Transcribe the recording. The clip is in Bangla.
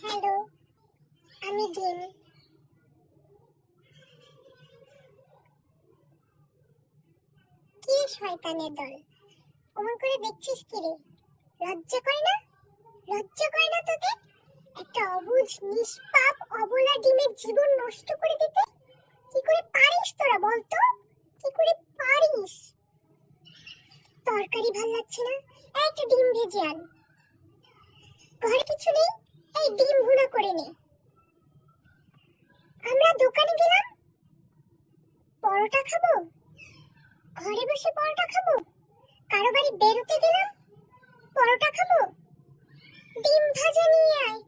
হ্যালো, আমি ডিম। কি শয়তানের দল, অমন করে দেখছিস কি রে? লজ্জা করে না? লজ্জা করে না তোদের? একটা অবুঝ নিষ্পাপ অবলা ডিমের জীবন নষ্ট করে দিতে কি করে পারিস তোরা বলতো? কি করে পারিস? তরকারি ভাল লাগছে না, একটা ডিম ভেজে আন। ঘরে কিছু নেই, এই ডিম ভুনা করে নে। আমরা দোকানে গেলাম, পরোটা খাবো, ঘরে বসে পরোটা খাবো। কারো বাড়ি বেরোতে গেলাম, পরোটা খাবো। ডিম ভাজা নিয়ে আয়,